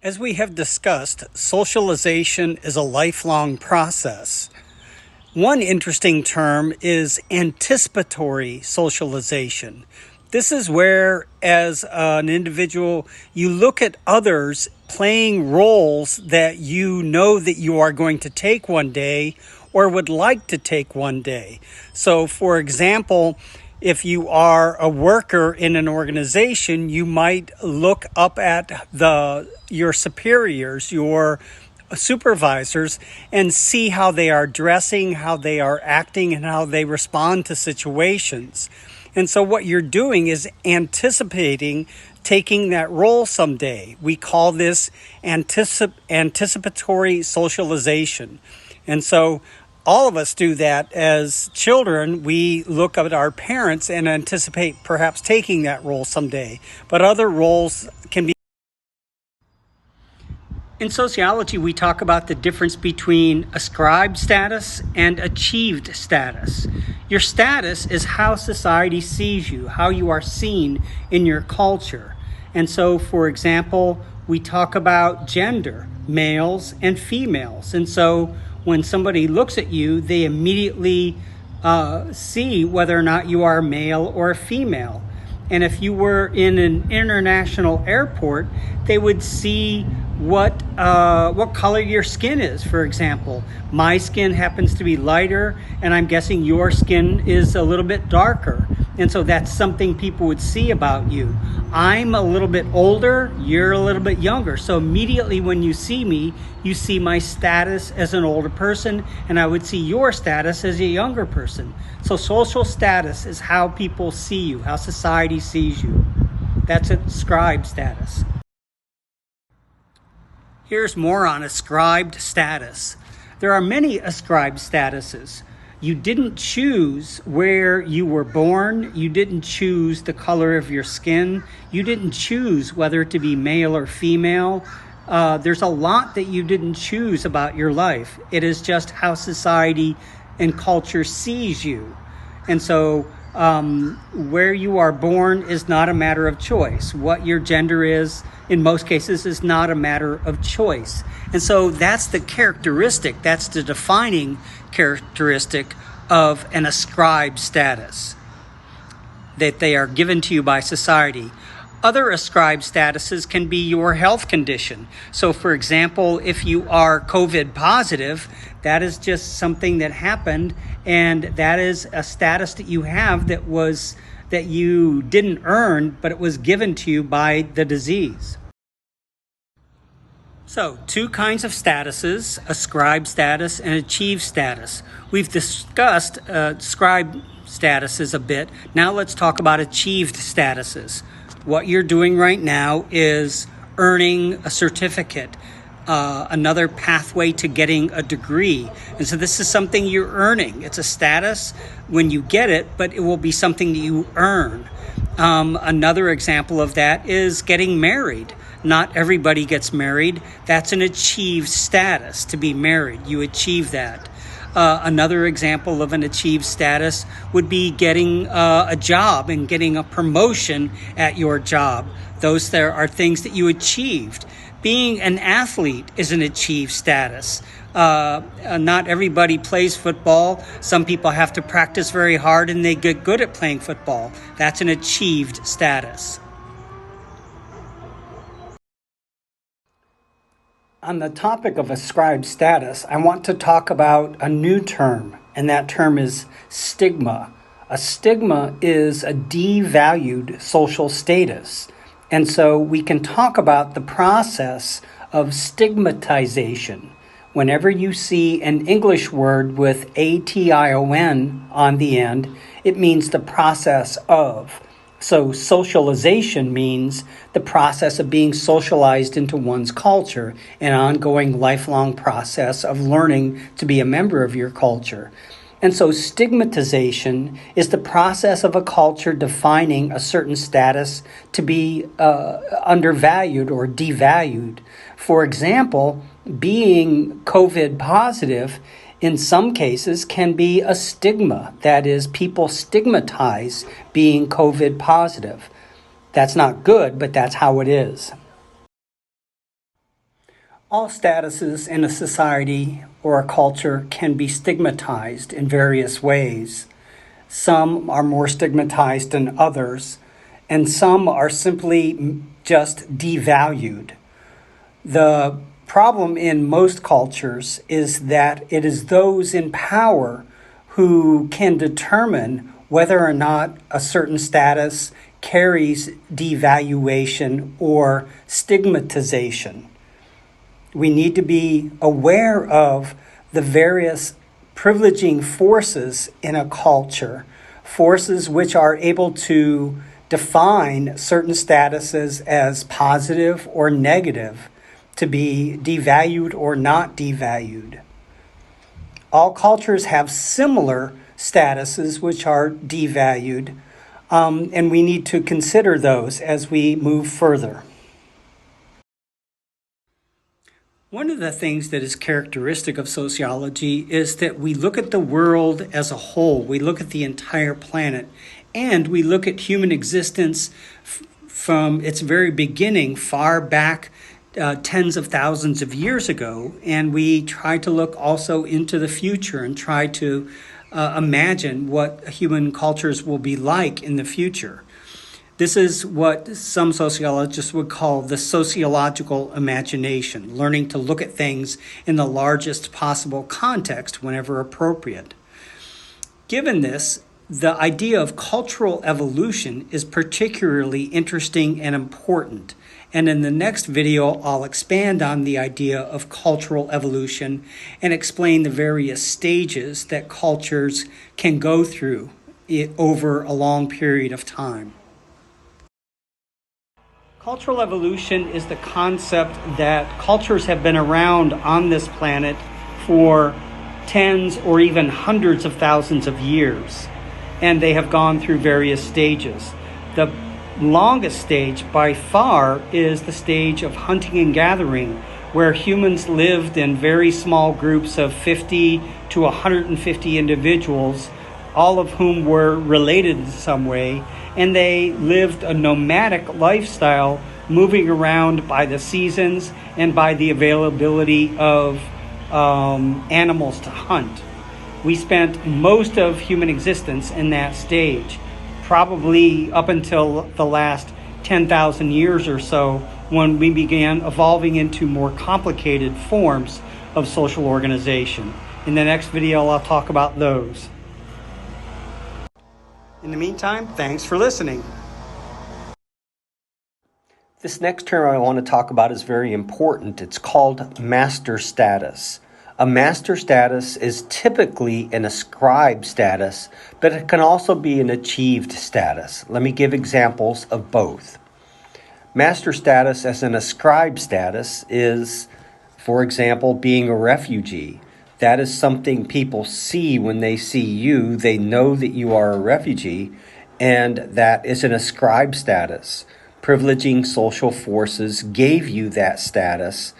As we have discussed, socialization is a lifelong process. One interesting term is anticipatory socialization. This is where, as an individual, you look at others playing roles that you know that you are going to take one day or would like to take one day. So, for example, if you are a worker in an organization, you might look up at your superiors, your supervisors, and see how they are dressing, how they are acting, and how they respond to situations. And so what you're doing is anticipating taking that role someday. We call this anticipatory socialization. And so all of us do that as children. We look up at our parents and anticipate perhaps taking that role someday. But other roles can be. In sociology, we talk about the difference between ascribed status and achieved status. Your status is how society sees you, how you are seen in your culture. And so, for example, we talk about gender, males and females. And so when somebody looks at you, they immediately see whether or not you are a male or a female. And if you were in an international airport, they would see what color your skin is, for example. My skin happens to be lighter, and I'm guessing your skin is a little bit darker. And so that's something people would see about you. I'm a little bit older, you're a little bit younger. So immediately when you see me, you see my status as an older person, and I would see your status as a younger person. So social status is how people see you, how society sees you. That's ascribed status. Here's more on ascribed status. There are many ascribed statuses. You didn't choose where you were born. You didn't choose the color of your skin. You didn't choose whether to be male or female. There's a lot that you didn't choose about your life. It is just how society and culture sees you. And so where you are born is not a matter of choice. What your gender is, in most cases, is not a matter of choice. And so that's the characteristic, that's the defining characteristic of an ascribed status, that they are given to you by society. Other ascribed statuses can be your health condition. So, for example, if you are COVID positive, that is just something that happened, and that is a status that you have that you didn't earn, but it was given to you by the disease. So, two kinds of statuses, ascribed status and achieved status. We've discussed ascribed statuses a bit. Now let's talk about achieved statuses. What you're doing right now is earning a certificate, another pathway to getting a degree. And so this is something you're earning. It's a status when you get it, but it will be something that you earn. Another example of that is getting married. Not everybody gets married. That's an achieved status, to be married. You achieve that. Another example of an achieved status would be getting a job and getting a promotion at your job. Those there are things that you achieved. Being an athlete is an achieved status. Not everybody plays football. Some people have to practice very hard and they get good at playing football. That's an achieved status. On the topic of ascribed status, I want to talk about a new term, and that term is stigma. A stigma is a devalued social status. And so we can talk about the process of stigmatization. Whenever you see an English word with ation on the end, it means the process of. So socialization means the process of being socialized into one's culture, an ongoing lifelong process of learning to be a member of your culture. And so stigmatization is the process of a culture defining a certain status to be undervalued or devalued. For example, being COVID positive in some cases can be a stigma. That is, people stigmatize being COVID positive. That's not good, but that's how it is. All statuses in a society or a culture can be stigmatized in various ways. Some are more stigmatized than others, and some are simply just devalued. The problem in most cultures is that it is those in power who can determine whether or not a certain status carries devaluation or stigmatization. We need to be aware of the various privileging forces in a culture, forces which are able to define certain statuses as positive or negative, to be devalued or not devalued. All cultures have similar statuses which are devalued, and we need to consider those as we move further. One of the things that is characteristic of sociology is that we look at the world as a whole. We look at the entire planet, and we look at human existence from its very beginning, far back tens of thousands of years ago. And we try to look also into the future and try to imagine what human cultures will be like in the future. This is what some sociologists would call the sociological imagination, learning to look at things in the largest possible context whenever appropriate. Given this, the idea of cultural evolution is particularly interesting and important. And in the next video, I'll expand on the idea of cultural evolution and explain the various stages that cultures can go through over a long period of time. Cultural evolution is the concept that cultures have been around on this planet for tens or even hundreds of thousands of years, and they have gone through various stages. The longest stage by far is the stage of hunting and gathering, where humans lived in very small groups of 50 to 150 individuals, all of whom were related in some way, and they lived a nomadic lifestyle, moving around by the seasons and by the availability of animals to hunt. We spent most of human existence in that stage, probably up until the last 10,000 years or so, when we began evolving into more complicated forms of social organization. In the next video, I'll talk about those. In the meantime, thanks for listening. This next term I want to talk about is very important. It's called master status. A master status is typically an ascribed status, but it can also be an achieved status. Let me give examples of both. Master status as an ascribed status is, for example, being a refugee. That is something people see when they see you. They know that you are a refugee, and that is an ascribed status. Privileging social forces gave you that status,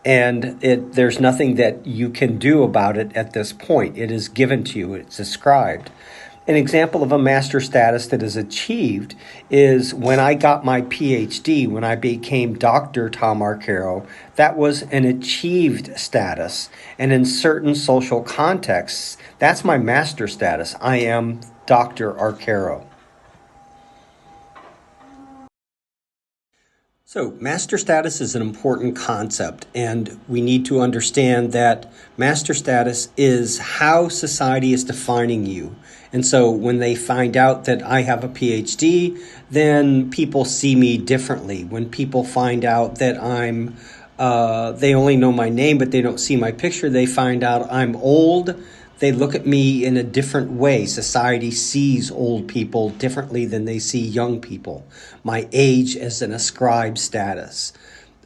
and there's nothing that you can do about it at this point. It is given to you. It's ascribed. An example of a master status that is achieved is when I got my PhD, when I became Dr. Tom Arcaro. That was an achieved status. And in certain social contexts, that's my master status. I am Dr. Arcaro. So, master status is an important concept, and we need to understand that master status is how society is defining you. And so when they find out that I have a PhD, then people see me differently. When people find out that they only know my name, but they don't see my picture, they find out I'm old, they look at me in a different way. Society sees old people differently than they see young people. My age is an ascribed status.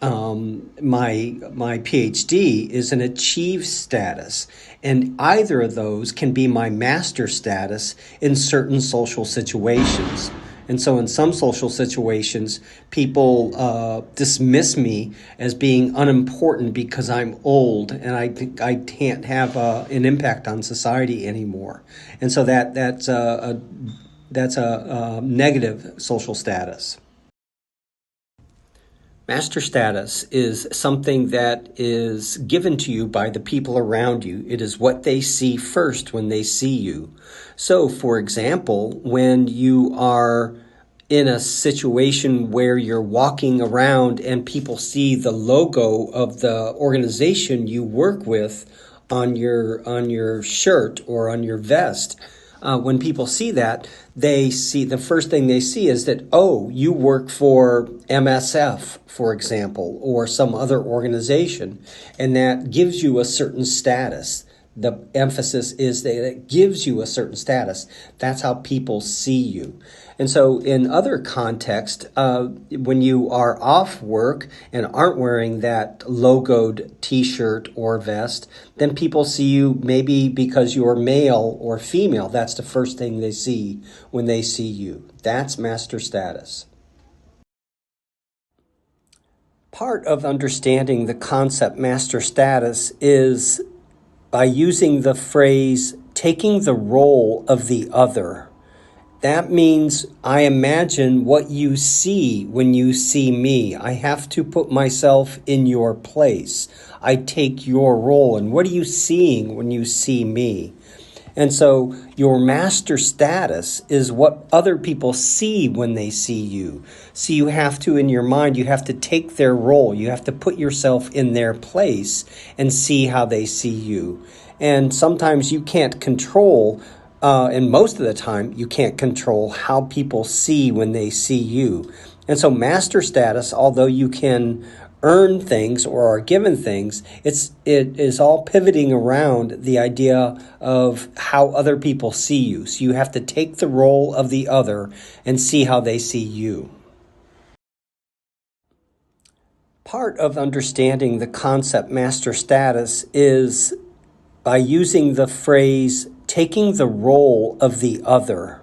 My PhD is an achieved status, and either of those can be my master status in certain social situations. And so in some social situations, people dismiss me as being unimportant because I'm old and I can't have an impact on society anymore. And so that's a negative social status. Master status is something that is given to you by the people around you. It is what they see first when they see you. So, for example, when you are in a situation where you're walking around and people see the logo of the organization you work with on your shirt or on your vest, when people see that, they see the first thing they see is that, oh, you work for MSF, for example, or some other organization, and that gives you a certain status. The emphasis is that it gives you a certain status. That's how people see you. And so in other contexts, when you are off work and aren't wearing that logoed t-shirt or vest, then people see you maybe because you're male or female. That's the first thing they see when they see you. That's master status. Part of understanding the concept master status is by using the phrase taking the role of the other. That means I imagine what you see when you see me. I have to put myself in your place. I take your role. And what are you seeing when you see me? And so your master status is what other people see when they see you. So you have to, in your mind, you have to take their role. You have to put yourself in their place and see how they see you. And sometimes you can't control, and most of the time, you can't control how people see when they see you. And so master status, although you can earn things or are given things, it is all pivoting around the idea of how other people see you. So you have to take the role of the other and see how they see you. Part of understanding the concept master status is by using the phrase taking the role of the other.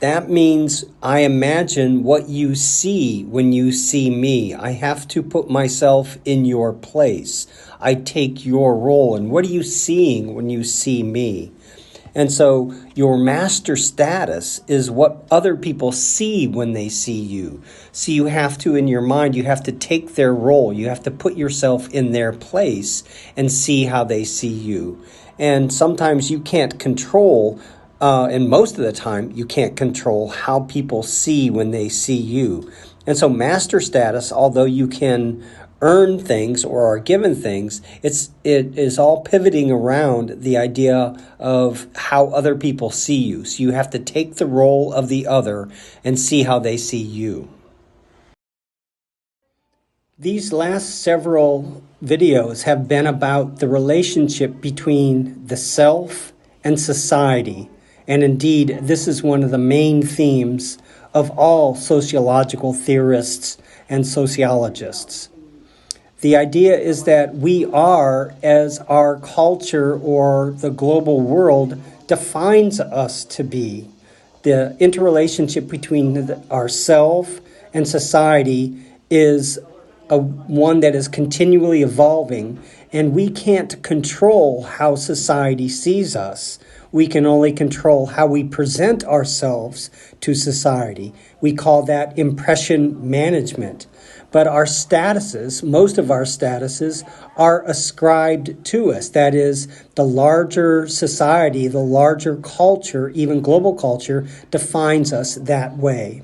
That means I imagine what you see when you see me. I have to put myself in your place. I take your role. And what are you seeing when you see me? And so your master status is what other people see when they see you. So you have to, in your mind, you have to take their role. You have to put yourself in their place and see how they see you. And sometimes you can't control, and most of the time, you can't control how people see when they see you. And so master status, although you can earn things or are given things, it is all pivoting around the idea of how other people see you. So you have to take the role of the other and see how they see you. These last several videos have been about the relationship between the self and society. And indeed, this is one of the main themes of all sociological theorists and sociologists. The idea is that we are, as our culture or the global world defines us to be. The interrelationship between ourself and society is one that is continually evolving, and we can't control how society sees us. We can only control how we present ourselves to society. We call that impression management. But our statuses, most of our statuses, are ascribed to us. That is, the larger society, the larger culture, even global culture, defines us that way.